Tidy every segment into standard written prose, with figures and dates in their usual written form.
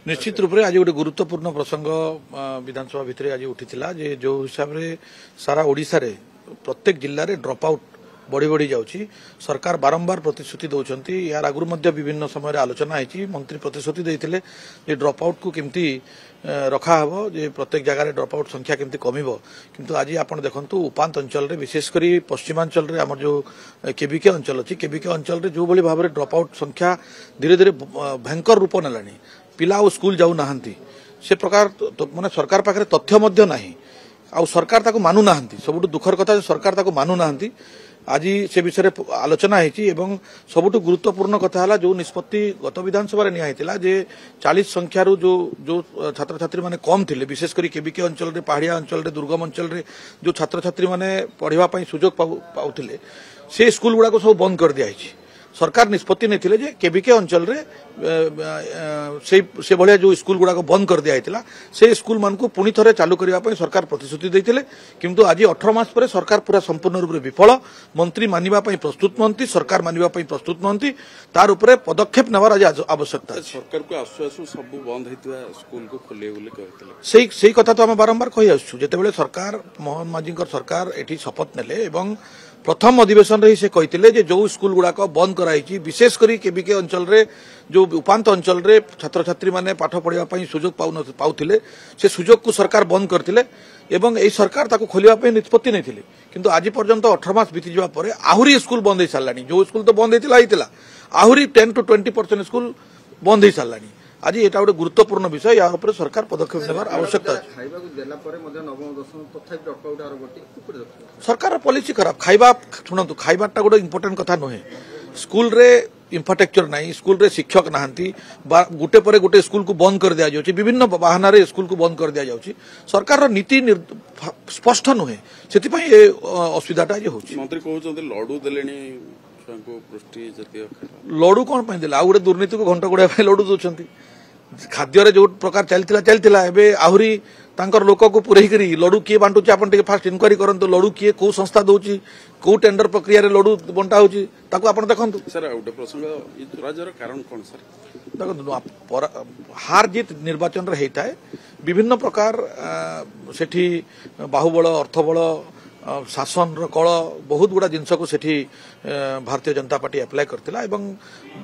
निश्चित रूप से आज गोटे गुरुत्वपूर्ण प्रसंग विधानसभा भितर आज उठी जो हिसाब से सारा ओडिशा रे प्रत्येक जिले में ड्रॉप आउट बढ़ी बढ़ी जाउछि। सरकार बारंबार प्रतिश्रुति दौरान यार आगुरी विभिन्न समय आलोचना होती मंत्री प्रतिश्रुति देते जे ड्रॉप आउट को केमती रखा हबो जे प्रत्येक जगह ड्रॉप आउट संख्या केमती कमिबो किंतु आज आपण देखंतु उपांत अंचल रे विशेषकर पश्चिमांचल रे हमर जो केबीके अंचल अछि केबीके अंचल रे जो भली भाव रे ड्रॉप आउट संख्या धीरे धीरे भयंकर रूप नेलानी पिला और स्कूल जाऊ नाहंती से प्रकार माने सरकार पाखरे तथ्य मध्य नाही आ सरकार ताको मानु नाहंती सबुठ दुखर कथा सरकार ताको मानु नाहंती। आज से विषय आलोचना होती सबुठ गुरुत्वपूर्ण कथा है जो निष्पत्ति गत विधानसभा निया जे 40 संख्यार जो जो छात्र छात्री माने कम थे विशेषकर केबीके अंचल रे पहाड़िया अंचल रे दुर्गम अंचल रे जो छात्र छात्री माने पढ़ाई सुजोग पाउथिले से स्कूल गुड़ा को सब बंद कर दिया सरकार निष्पत्ति नहीं जे केबीके अंचल रे से भाया जो स्कूल गुड़ा को बंद कर दिया से स्कूल मान को पुणी थे चालू करने सरकार प्रतिश्रुति देते किंतु आज 18 मास पर सरकार पूरा संपूर्ण रूप से विफल मंत्री मानिबा प्रस्तुत नुहंती सरकार मानिबा प्रस्तुत नुहंती तार उपरे पदक्षेप नेबार आज आवश्यकता सरकार को आसु आसु सब बंद होइतबा स्कूल को खोले बोले कहथिले सेही कथा तो आम बारंबार कहि आसु जेतेबेले सरकार मोहन मांझी सरकार एठी शपथ नेले एवं प्रथम अधिवेशन रे से कहते जो स्कूल गुड़ाक बंद कराई विशेषकर केबीके अंचल रे जो उपांत अंचल रे छात्र छात्री माने पाठ पढ़ाई सुजोग पाउथिले से सुजोग को सरकार बंद करथिले एवं एई सरकार ताको खोलिबा निष्पत्ति नहीं थिले किंतु आज पर्यंत 18 मास बीती जावा परे आहुरी स्कूल बंद हो सारानी जो स्कूल तो बंद होता आहुरी 10 to 20% स्कूल बंद हो सारानी आज एटा गोटे गुरुत्वपूर्ण विषय या ऊपर सरकार पदक्षेप नेबार आवश्यकता सरकार पॉलिसी खराब खाइबा शुणु खाइबाटा गोटे इंपोर्टेंट कथा नुहे स्कूल रे इंफ्रास्ट्रक्चर नहीं स्कूल रे शिक्षक नहांती गोटे पर गोटे स्कूल को बंद कर दिया जाउछि विभिन्न बहाना रे स्कूल को बंद कर दिया जाउछि सरकार रो नीति स्पष्ट नुहे सेति पई ए असुविधाटा जे होछि। मंत्री कहउछन्ते लडू देलेनी पृष्टि जातीय लडू कौन पाई देला आ गोटे दुर्नीति को घंटा गुड़ा लडू दउछन्ती खाद्य जो प्रकार चलता एवं आहरी तांकर लोक को पुरई करी लडू किए बांटुचे आपन टिके फास्ट इंक्वायरी करंतु लडू किए को संस्था दउची को टेंडर प्रक्रिया रे लडू बंटा होची ताको आपन देखंतु सर आउटे प्रसंग इ दुराजर कारण कोन सर देखंतु हार जीत निर्वाचन रे हेता है विभिन्न प्रकार सेठी बाहुबल अर्थबल शासन कल बहुत गुड़ा जिनस को सेठी भारतीय जनता पार्टी अप्लाई करथिला एवं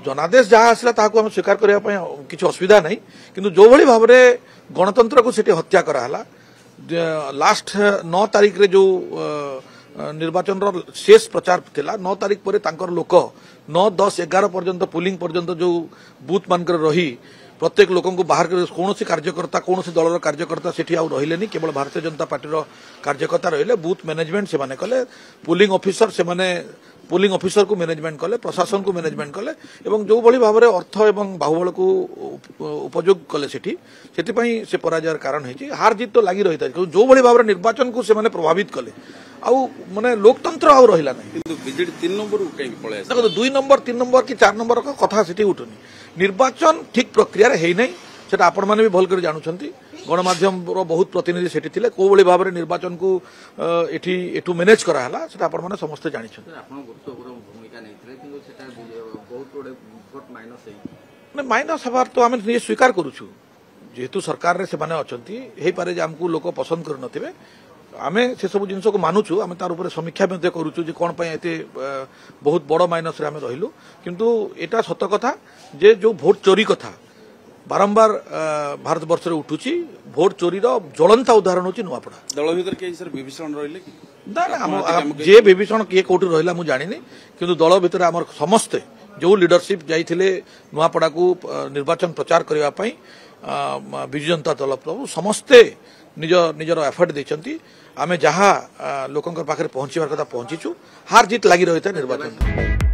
जनादेश जहाँ आसला ताको हम स्वीकार करने किसी असुविधा नहीं किंतु जो भली भाव में गणतंत्र को सेठी हत्या कराला लास्ट 9 तारीख रे जो निर्वाचन शेष प्रचार थिला 9 तारीख पर तांकर लोक 9, 10, 11 पर्यंत पोलिंग पर्यंत जो बूथ मानकर रही प्रत्येक लोक बाहर कौन कार्यकर्ता कौन दलर कार्यकर्ता सेठी आउ रहिलेनी केवल भारतीय जनता पार्टी कार्यकर्ता रहिले बूथ मैनेजमेंट से माने कले पोलिंग ऑफिसर से माने पोलिंग ऑफिसर को मैनेजमेंट कले प्रशासन को मैनेजमेंट कले एवं जो भली भाव में अर्थ एवं बाहुबल को उपयोग कले सेठी सेति पई से पराजयर कारण है हार जीत तो लगी रही था जो भली भाव में निर्वाचन को से माने प्रभावित कले आउ माने लोकतंत्र आउ रहिला नहीं किंतु बीजेडी 3 नंबर कहीं पळे देखो 2 नंबर 3 नंबर कि 4 नंबर का कथा सेठी उठुनी निर्वाचन ठीक प्रक्रिया रे हेई नहीं सेटा आपण माने भी भल कर जानुछंती गणमाध्यम रो बहुत प्रतिनिधि सेठी थिले को भली भाव में निर्वाचन को एठी एटू मैनेज करा हला सेटा आपण माने समस्त जानि छथि आपण गुरुत्वपूर्ण भूमिका नैथिले किंतु सेटा बहुत बडे वोट माइनस है माइनस हबार तो आमे स्वीकार करूछु जेहेतु सरकार रे से माने अछंती हेई पारे जे हमकु लोक पसंद कर नथिबे आमे से सब जिनस को मानुछु आमे तार ऊपर समीक्षा में करूछु जे कोन पय एते बहुत बड़ माइनस रे आमे रहिलु किंतु एटा सत कथा जे जो भोट चोरी कथा बारंबार भारत वर्ष रे उठुची भोट चोरी रो ज्वलंत उदाहरण होची नुआपड़ा दल भीतर के सर विभीषण रहिले कि ना जे विभीषण किए कोठी रहिला मु जानिनी किंतु दल भीतर हमर समस्त जो लीडरशिप जाइथिले नुआपड़ा को निर्वाचन प्रचार करबा पई बिजु जनता दल समस्ते निजर एफर्ट देचंती आमे जहाँ लोकंकर पाखरे पहुंचीबार कथा पहुंचीचु हार जीत लगी रही था निर्वाचन।